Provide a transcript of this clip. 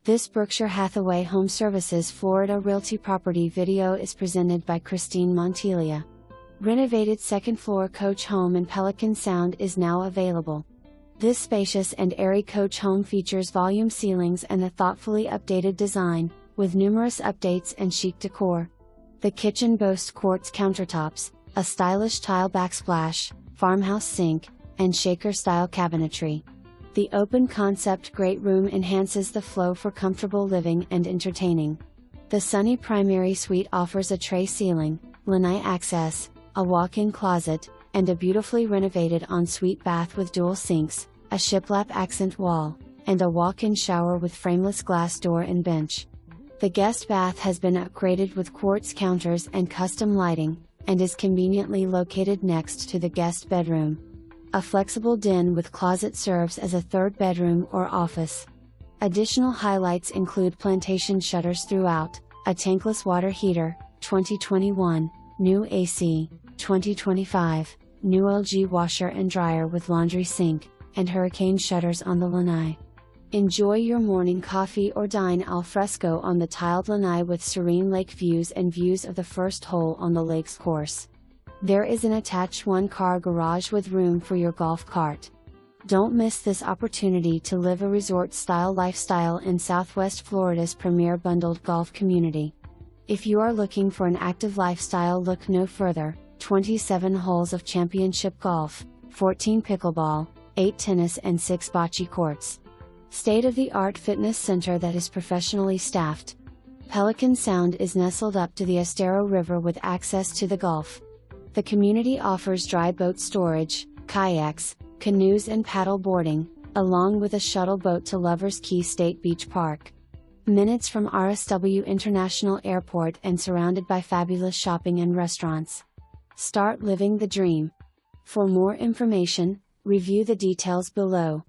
This Berkshire Hathaway HomeServices Florida Realty property video is presented by Christine Montilia. Renovated second floor coach home in Pelican Sound is now available. This spacious and airy coach home features volume ceilings and a thoughtfully updated design, with numerous updates and chic decor. The kitchen boasts quartz countertops, a stylish tile backsplash, farmhouse sink, and shaker-style cabinetry. The open concept great room enhances the flow for comfortable living and entertaining. The sunny primary suite offers a tray ceiling, lanai access, a walk-in closet, and a beautifully renovated ensuite bath with dual sinks, a shiplap accent wall, and a walk-in shower with frameless glass door and bench. The guest bath has been upgraded with quartz counters and custom lighting, and is conveniently located next to the guest bedroom. A flexible den with closet serves as a third bedroom or office. Additional highlights include plantation shutters throughout, a tankless water heater, 2021, new AC, 2025, new LG washer and dryer with laundry sink, and hurricane shutters on the lanai. Enjoy your morning coffee or dine al fresco on the tiled lanai with serene lake views and views of the first hole on the lake's course. There is an attached one-car garage with room for your golf cart. Don't miss this opportunity to live a resort-style lifestyle in Southwest Florida's premier bundled golf community. If you are looking for an active lifestyle, look no further. 27 holes of championship golf, 14 pickleball, 8 tennis and 6 bocce courts. State-of-the-art fitness center that is professionally staffed. Pelican Sound is nestled up to the Estero River with access to the Gulf. The community offers dry boat storage, kayaks, canoes and paddle boarding, along with a shuttle boat to Lovers Key State Beach Park. Minutes from RSW International Airport and surrounded by fabulous shopping and restaurants. Start living the dream. For more information, review the details below.